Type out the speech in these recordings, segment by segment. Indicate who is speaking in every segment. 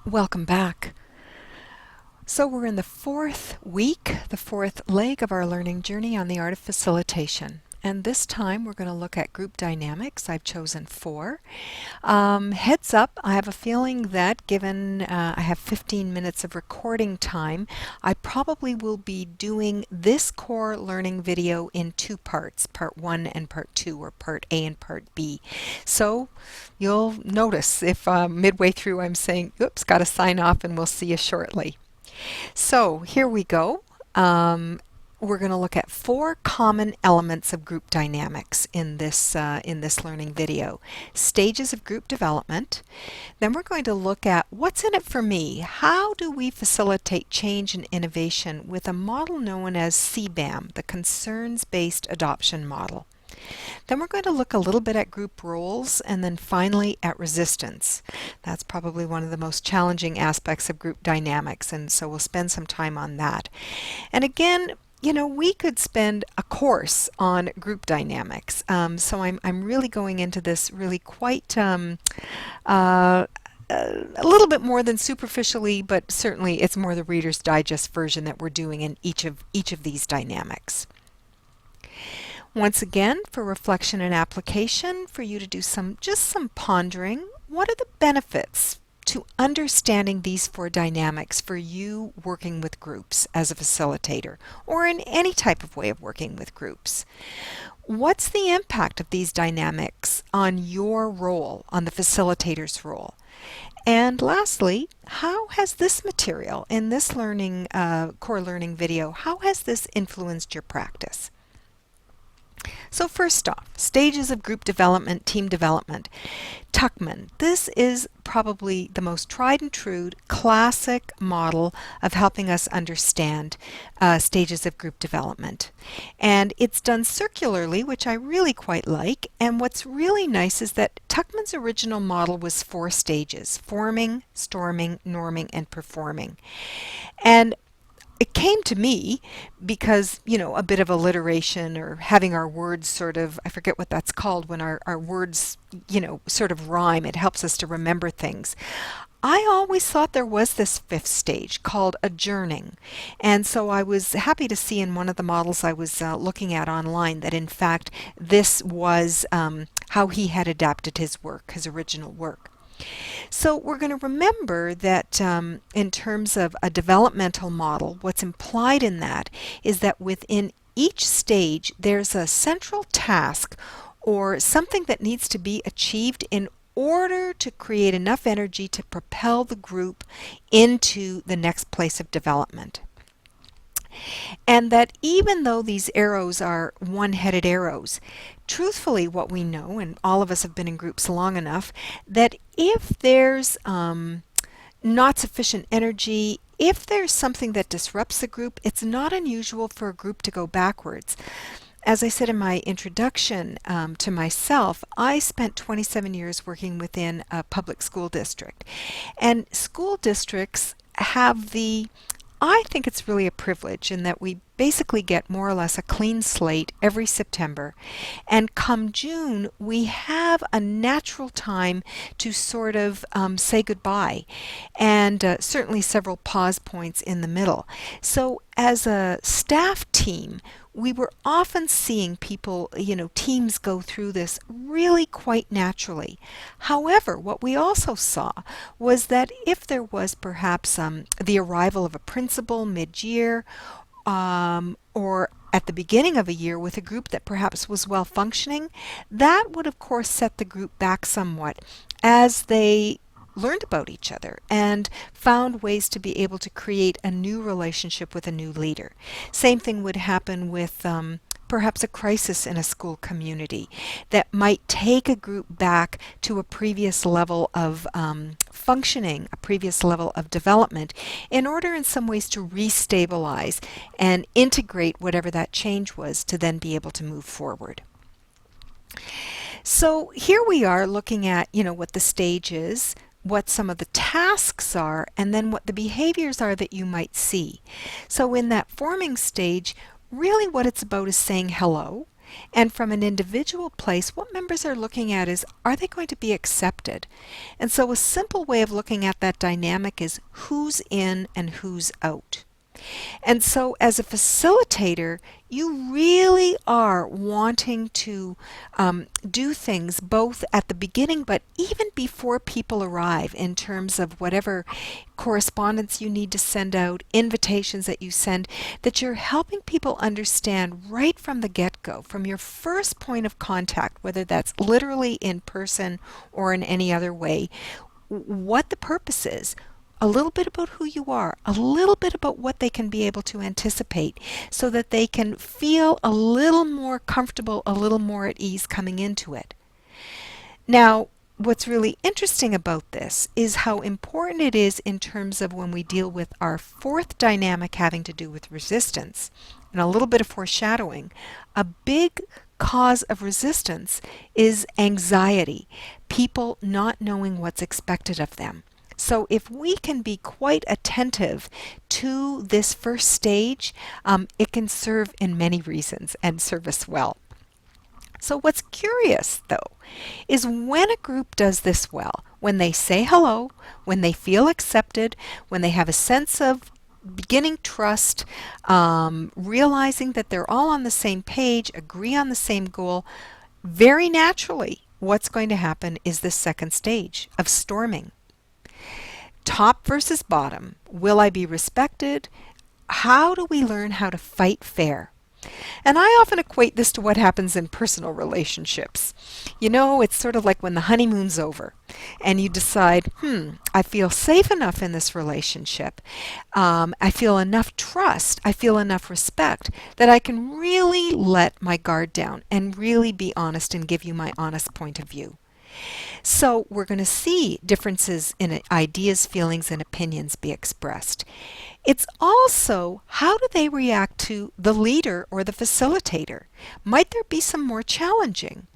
Speaker 1: Welcome back. So we're in the fourth week, the fourth leg of our learning journey on the art of facilitation. And this time we're going to look at group dynamics. I've chosen four. Heads up, I have a feeling that given I have 15 minutes of recording time, I probably will be doing this core learning video in two parts, part one and part two, or part A and part B. So you'll notice if midway through I'm saying, oops, got to sign off, and we'll see you shortly. So here we go. We're going to look at four common elements of group dynamics in this learning video. Stages of group development. Then we're going to look at what's in it for me. How do we facilitate change and innovation with a model known as CBAM, the Concerns-Based Adoption Model. Then we're going to look a little bit at group roles, and then finally at resistance. That's probably one of the most challenging aspects of group dynamics, and so we'll spend some time on that. And again, you know, we could spend a course on group dynamics, so I'm really going into this really quite a little bit more than superficially, but certainly it's more the Reader's Digest version that we're doing in each of these dynamics. Once again, for reflection and application, for you to do just some pondering, what are the benefits to understanding these four dynamics for you working with groups as a facilitator, or in any type of way of working with groups? What's the impact of these dynamics on your role, on the facilitator's role? And lastly, how has this material in this core learning video, how has this influenced your practice? So first off, stages of group development, team development. Tuckman. This is probably the most tried and true classic model of helping us understand stages of group development. And it's done circularly, which I really quite like. And what's really nice is that Tuckman's original model was 4 stages: forming, storming, norming, and performing. And it came to me because, you know, a bit of alliteration, or having our words sort of, I forget what that's called, when our words, you know, sort of rhyme. It helps us to remember things. I always thought there was this 5th stage called adjourning. And so I was happy to see in one of the models I was looking at online that in fact this was how he had adapted his work, his original work. So we're going to remember that in terms of a developmental model, what's implied in that is that within each stage there's a central task or something that needs to be achieved in order to create enough energy to propel the group into the next place of development. And that even though these arrows are one-headed arrows, truthfully what we know, and all of us have been in groups long enough, that if there's not sufficient energy, if there's something that disrupts the group, it's not unusual for a group to go backwards. As I said in my introduction to myself, I spent 27 years working within a public school district. And school districts have I think it's really a privilege in that we basically get more or less a clean slate every September, and come June we have a natural time to sort of say goodbye, and certainly several pause points in the middle. So as a staff team, we were often seeing people, teams go through this really quite naturally. However, what we also saw was that if there was perhaps the arrival of a principal mid-year, or at the beginning of a year with a group that perhaps was well functioning, that would of course set the group back somewhat as they learned about each other and found ways to be able to create a new relationship with a new leader. Same thing would happen with perhaps a crisis in a school community that might take a group back to a previous level of functioning, a previous level of development, in order in some ways to restabilize and integrate whatever that change was to then be able to move forward. So here we are looking at, what the stage is, what some of the tasks are, and then what the behaviors are that you might see. So in that forming stage, really what it's about is saying hello, And from an individual place, what members are looking at is, are they going to be accepted? And so a simple way of looking at that dynamic is who's in and who's out. And so as a facilitator, you really are wanting to do things both at the beginning but even before people arrive, in terms of whatever correspondence you need to send out, invitations that you send, that you're helping people understand right from the get-go, from your first point of contact, whether that's literally in person or in any other way, what the purpose is, a little bit about who you are, a little bit about what they can be able to anticipate, so that they can feel a little more comfortable, a little more at ease coming into it. Now, what's really interesting about this is how important it is in terms of when we deal with our fourth dynamic having to do with resistance, and a little bit of foreshadowing. A big cause of resistance is anxiety, people not knowing what's expected of them. So if we can be quite attentive to this first stage, it can serve in many reasons and serve us well. So what's curious, though, is when a group does this well, when they say hello, when they feel accepted, when they have a sense of beginning trust, realizing that they're all on the same page, agree on the same goal, very naturally, what's going to happen is the second stage of storming. Top versus bottom. Will I be respected? How do we learn how to fight fair? And I often equate this to what happens in personal relationships. You know, it's sort of like when the honeymoon's over and you decide, I feel safe enough in this relationship. I feel enough trust. I feel enough respect that I can really let my guard down and really be honest and give you my honest point of view. So we're going to see differences in ideas, feelings, and opinions be expressed. It's also, how do they react to the leader or the facilitator? Might there be some more challenging?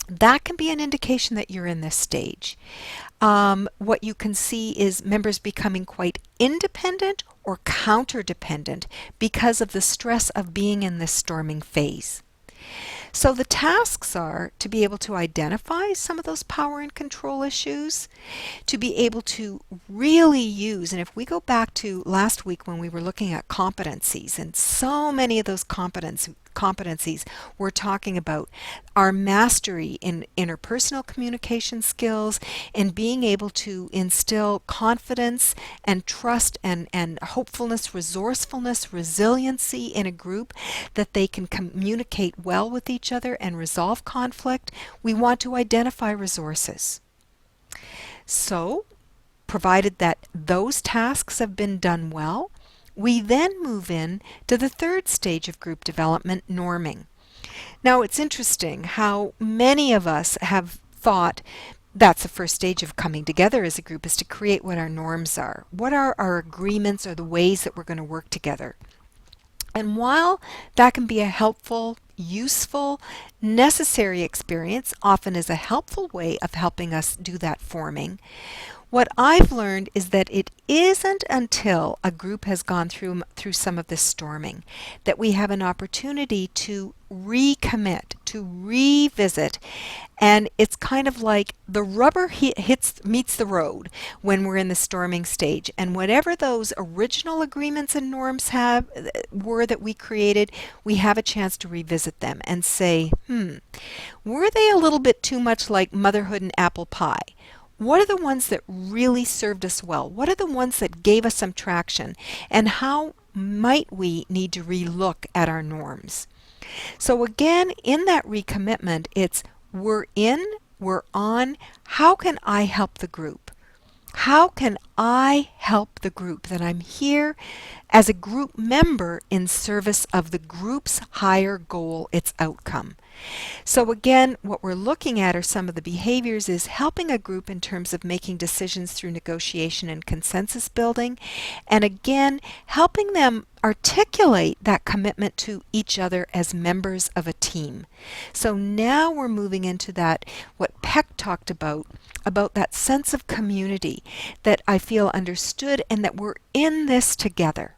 Speaker 1: That can be an indication that you're in this stage. What you can see is members becoming quite independent or counter-dependent because of the stress of being in this storming phase. So the tasks are to be able to identify some of those power and control issues, to be able to really use, and if we go back to last week when we were looking at competencies, and so many of those competencies we're talking about our mastery in interpersonal communication skills and being able to instill confidence and trust and hopefulness, resourcefulness, resiliency in a group, that they can communicate well with each other and resolve conflict. We want to identify resources. So, provided that those tasks have been done well, we then move in to the third stage of group development, norming. Now it's interesting how many of us have thought that's the first stage of coming together as a group, is to create what our norms are. What are our agreements or the ways that we're going to work together? And while that can be a helpful, useful, necessary experience, often is a helpful way of helping us do that forming, what I've learned is that it isn't until a group has gone through some of this storming that we have an opportunity to recommit, to revisit, and it's kind of like the rubber meets the road when we're in the storming stage, and whatever those original agreements and norms were that we created, we have a chance to revisit them and say, were they a little bit too much like motherhood and apple pie? What are the ones that really served us well? What are the ones that gave us some traction? And how might we need to relook at our norms? So again, in that recommitment, it's we're in, we're on, how can I help the group? How can I help the group? That I'm here as a group member in service of the group's higher goal, its outcome. So again, what we're looking at are some of the behaviors is helping a group in terms of making decisions through negotiation and consensus building, and again, helping them articulate that commitment to each other as members of a team. So now we're moving into that, what Peck talked about that sense of community, that I feel understood and that we're in this together.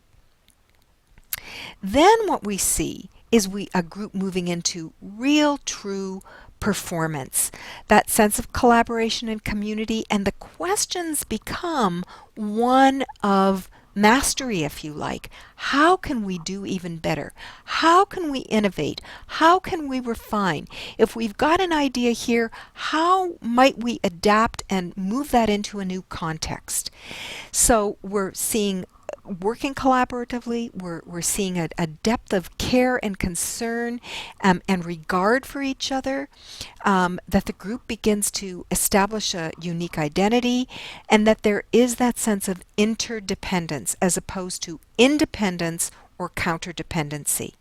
Speaker 1: Then what we see is a group moving into real, true performance, that sense of collaboration and community, and the questions become one of mastery, if you like. How can we do even better? How can we innovate? How can we refine? If we've got an idea here, how might we adapt and move that into a new context? So we're seeing working collaboratively, we're seeing a depth of care and concern and regard for each other, that the group begins to establish a unique identity, and that there is that sense of interdependence as opposed to independence or counterdependency.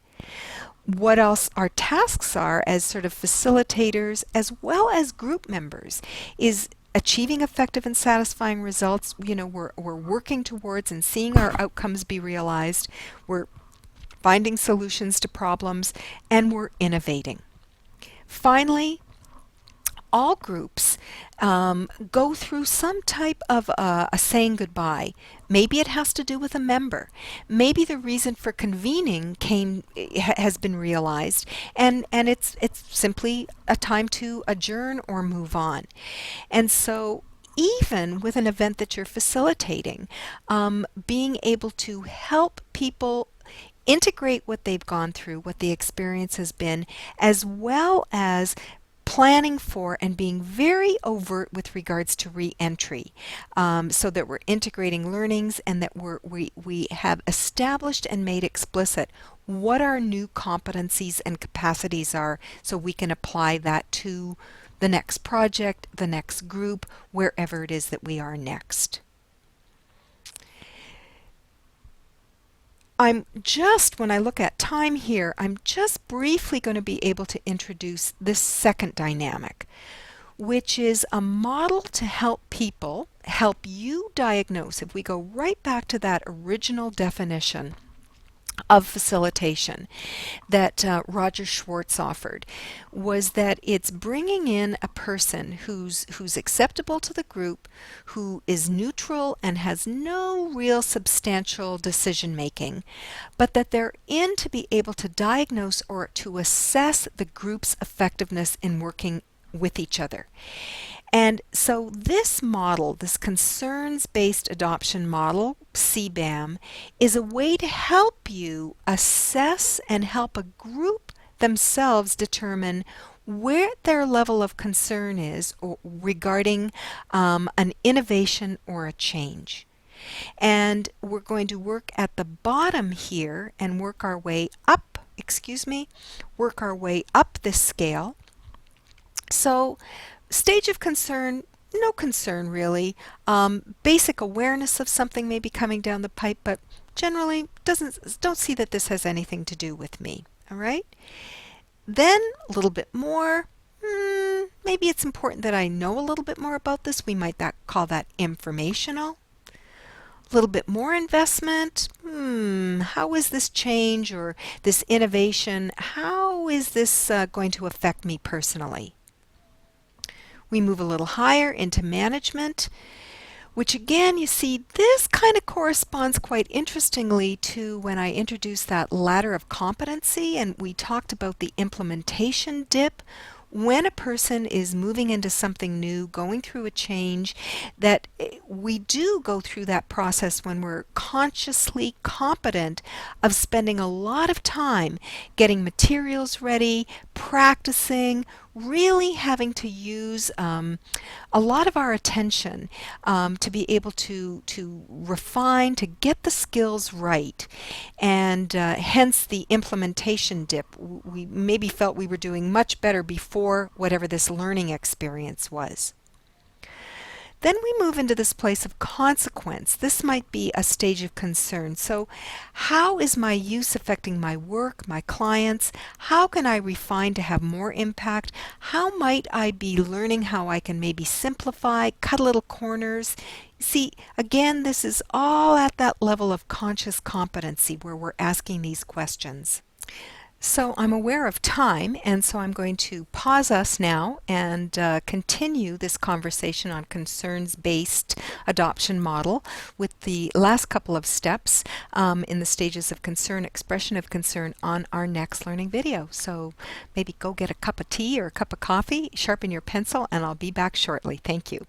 Speaker 1: What else our tasks are as sort of facilitators as well as group members is achieving effective and satisfying results. We're working towards and seeing our outcomes be realized. We're finding solutions to problems, and we're innovating. Finally, all groups go through some type of a saying goodbye. Maybe it has to do with a member. Maybe the reason for convening has been realized, and it's simply a time to adjourn or move on. And so even with an event that you're facilitating, being able to help people integrate what they've gone through, what the experience has been, as well as planning for and being very overt with regards to re-entry, so that we're integrating learnings and that we have established and made explicit what our new competencies and capacities are, so we can apply that to the next project, the next group, wherever it is that we are next. When I look at time here, I'm just briefly going to be able to introduce this second dynamic, which is a model to help you diagnose. If we go right back to that original definition of facilitation that Roger Schwartz offered, was that it's bringing in a person who's acceptable to the group, who is neutral and has no real substantial decision making, but that they're in to be able to diagnose or to assess the group's effectiveness in working with each other. And so this model, this concerns-based adoption model, CBAM, is a way to help you assess and help a group themselves determine where their level of concern is regarding an innovation or a change. And we're going to work at the bottom here and work our way up this scale. So stage of concern, no concern really. Basic awareness of something may be coming down the pipe, but generally don't see that this has anything to do with me. All right? Then a little bit more. Maybe it's important that I know a little bit more about this. We might call that informational. A little bit more investment. How is this change or this innovation, how is this going to affect me personally? We move a little higher into management, which again, you see, this kind of corresponds quite interestingly to when I introduced that ladder of competency and we talked about the implementation dip. When a person is moving into something new, going through a change, that we do go through that process when we're consciously competent of spending a lot of time getting materials ready, practicing, really having to use a lot of our attention to be able to refine, to get the skills right, and hence the implementation dip. We maybe felt we were doing much better before whatever this learning experience was. Then we move into this place of consequence. This might be a stage of concern. So how is my use affecting my work, my clients? How can I refine to have more impact? How might I be learning how I can maybe simplify, cut little corners? See, again, this is all at that level of conscious competency where we're asking these questions. So I'm aware of time, and so I'm going to pause us now and continue this conversation on concerns-based adoption model with the last couple of steps in the stages of concern, expression of concern on our next learning video. So maybe go get a cup of tea or a cup of coffee, sharpen your pencil, and I'll be back shortly. Thank you.